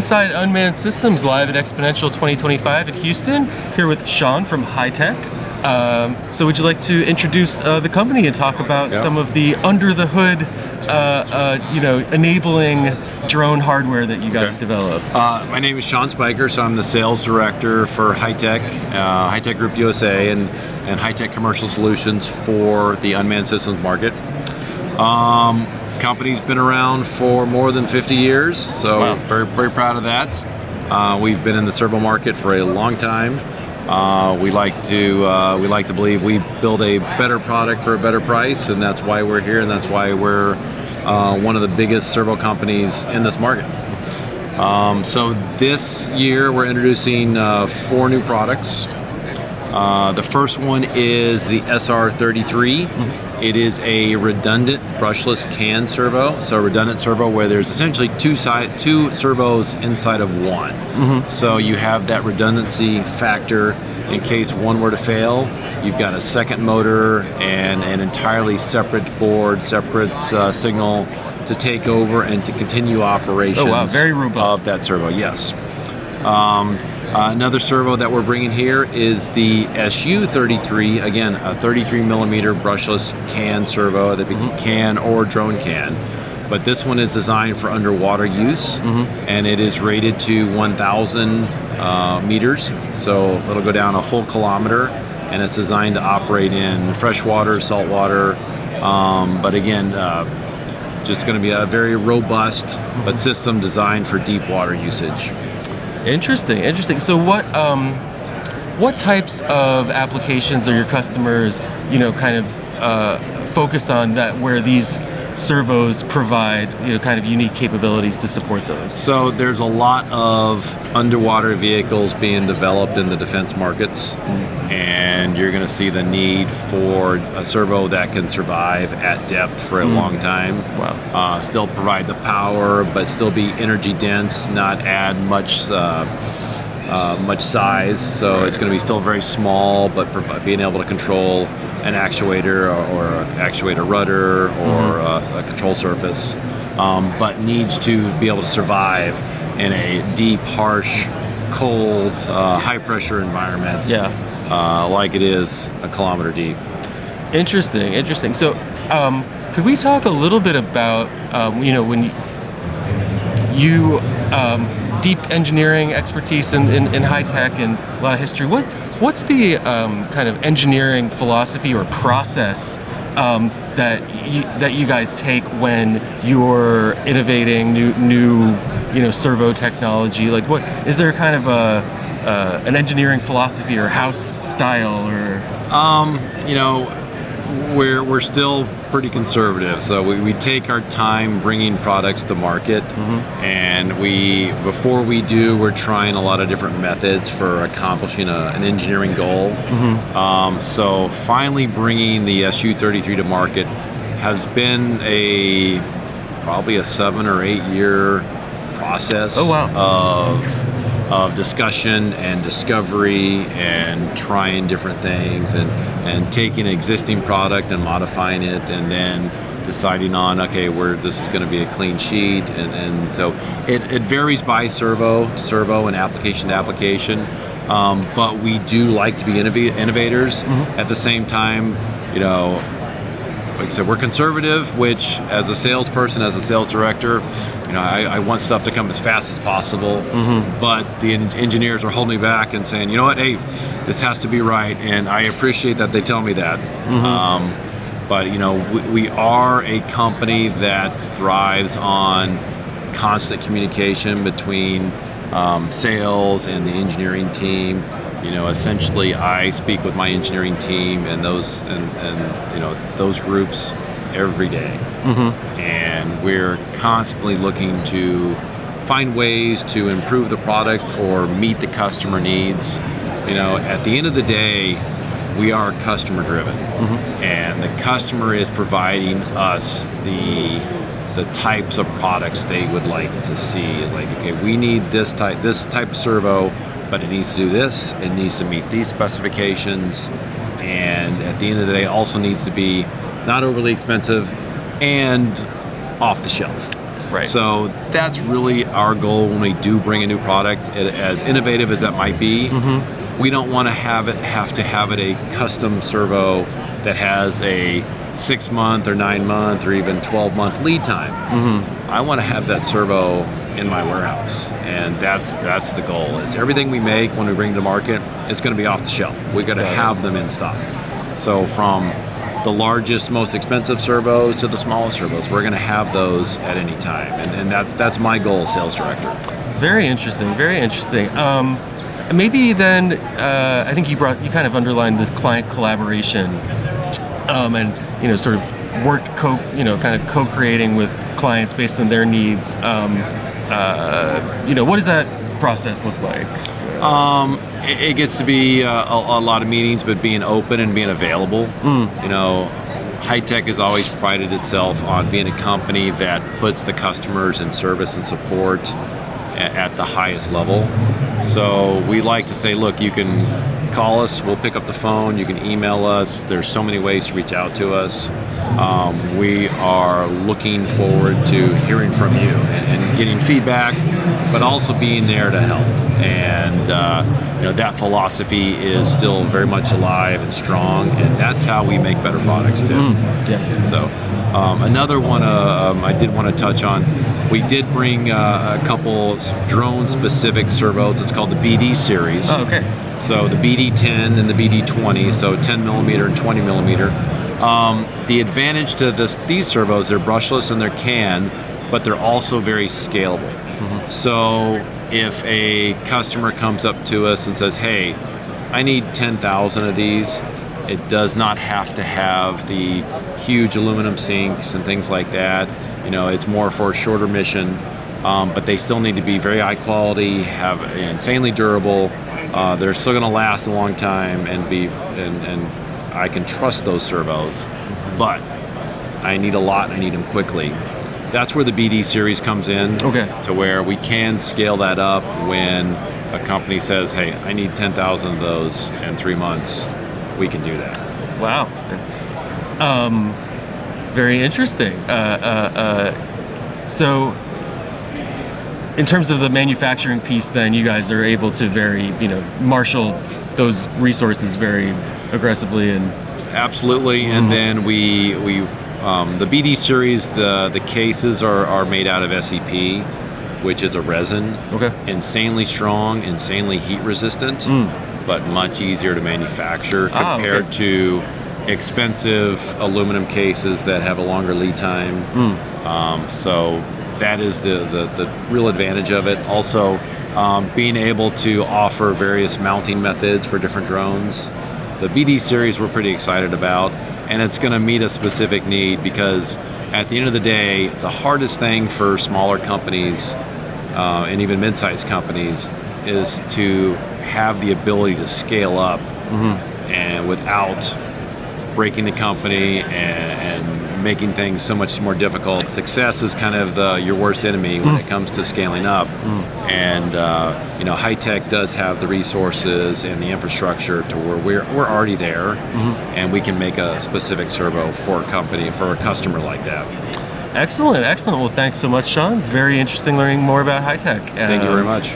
inside Unmanned Systems live at Exponential 2025 in Houston, here with Shawn from Hitec. So would you like to introduce the company and talk about some of the under the hood, enabling drone hardware that you guys develop? My name is Shawn Spiker, so I'm the sales director for Hitec, Hitec Group USA, and Hitec Commercial Solutions for the unmanned systems market. Company's been around for more than 50 years, so very, very proud of that. We've been in the servo market for a long time. We like to believe we build a better product for a better price, and that's why we're here, and that's why we're one of the biggest servo companies in this market. So this year we're introducing 4 new products. The first one is the SR33. It is a redundant brushless can servo. So a redundant servo where there's essentially two servos inside of one. So you have that redundancy factor in case one were to fail. You've got a second motor and an entirely separate board, separate signal to take over and to continue operations. Oh wow, very robust. Of that servo, yes. Another servo that we're bringing here is the SU33, again, a 33 millimeter brushless can servo, that can or drone can. But this one is designed for underwater use, and it is rated to 1,000 meters. So it'll go down a full kilometer, and it's designed to operate in freshwater, saltwater, but again, just going to be a very robust but system designed for deep water usage. Interesting. So what types of applications are your customers, kind of focused on, that where these servos provide, kind of unique capabilities to support those? So there's a lot of underwater vehicles being developed in the defense markets, and you're going to see the need for a servo that can survive at depth for a long time. Wow. Still provide the power, but still be energy dense, not add much size. So it's going to be still very small, but being able to control an actuator or actuate a rudder or a control surface, but needs to be able to survive in a deep, harsh, cold, high pressure environment. Like it is a kilometer deep. Interesting. So could we talk a little bit about when you deep engineering expertise in Hitec and a lot of history, what's the kind of engineering philosophy or process that you guys take when you're innovating new servo technology? Like, what is there kind of an engineering philosophy or house style, or we're still pretty conservative, so we take our time bringing products to market, and before we do, we're trying a lot of different methods for accomplishing an engineering goal. So finally bringing the SU33 to market has been probably a 7 or 8 year process of discussion and discovery and trying different things and taking an existing product and modifying it, and then deciding on, okay, this is going to be a clean sheet, and so it varies by servo to servo and application to application, but we do like to be innovators. At the same time, like I said, we're conservative, which as a salesperson, as a sales director, I want stuff to come as fast as possible, but the engineers are holding me back and saying, you know what, hey, this has to be right, and I appreciate that they tell me that. But we are a company that thrives on constant communication between sales and the engineering team. Essentially, I speak with my engineering team and those groups every day, and we're constantly looking to find ways to improve the product or meet the customer needs. At the end of the day, we are customer driven, and the customer is providing us the types of products they would like to see. Like, okay, we need this type of servo, but it needs to do this, it needs to meet these specifications, and at the end of the day also needs to be not overly expensive and off the shelf. Right. So that's really our goal when we do bring a new product. As innovative as that might be, we don't want to have it a custom servo that has a 6-month or 9-month or even 12-month lead time. I want to have that servo in my warehouse, and that's the goal. Is everything we make when we bring to market, it's going to be off the shelf. We're going to have them in stock. So from the largest, most expensive servos to the smallest servos, we're going to have those at any time, and that's my goal as sales director. Very interesting. Very interesting. Maybe then, I think you kind of underlined this client collaboration, and sort of work kind of co-creating with clients based on their needs. What does that process look like? It gets to be a lot of meetings, but being open and being available. Hitec has always prided itself on being a company that puts the customers in service and support at the highest level. So we like to say, look, you can call us, we'll pick up the phone, you can email us, there's so many ways to reach out to us. We are looking forward to hearing from you and getting feedback, but also being there to help. And that philosophy is still very much alive and strong, and that's how we make better products too. So another one I did want to touch on, we did bring a couple drone-specific servos. It's called the BD series. Oh, okay. So the BD10 and the BD20, so 10 millimeter and 20 millimeter. The advantage to these servos, they're brushless and they're canned, but they're also very scalable. So if a customer comes up to us and says, hey, I need 10,000 of these, it does not have to have the huge aluminum sinks and things like that. It's more for a shorter mission, but they still need to be very high quality, have insanely durable. They're still going to last a long time and I can trust those servos, but I need a lot and I need them quickly. That's where the BD series comes in, to where we can scale that up when a company says, hey, I need 10,000 of those in 3 months. We can do that. Wow. Very interesting. So in terms of the manufacturing piece, then you guys are able to marshal those resources very aggressively and absolutely. And then we the BD series, the cases are made out of SEP, which is a resin. Insanely strong, insanely heat resistant, but much easier to manufacture compared to expensive aluminum cases that have a longer lead time. So that is the real advantage of it. Also, being able to offer various mounting methods for different drones. The BD series we're pretty excited about, and it's going to meet a specific need, because at the end of the day, the hardest thing for smaller companies and even mid-sized companies is to have the ability to scale up and without breaking the company and making things so much more difficult. Success is kind of your worst enemy when it comes to scaling up. And Hitec does have the resources and the infrastructure to where we're already there, and we can make a specific servo for a company, for a customer like that. Excellent. Well, thanks so much, Shawn. Very interesting learning more about Hitec. Thank you very much.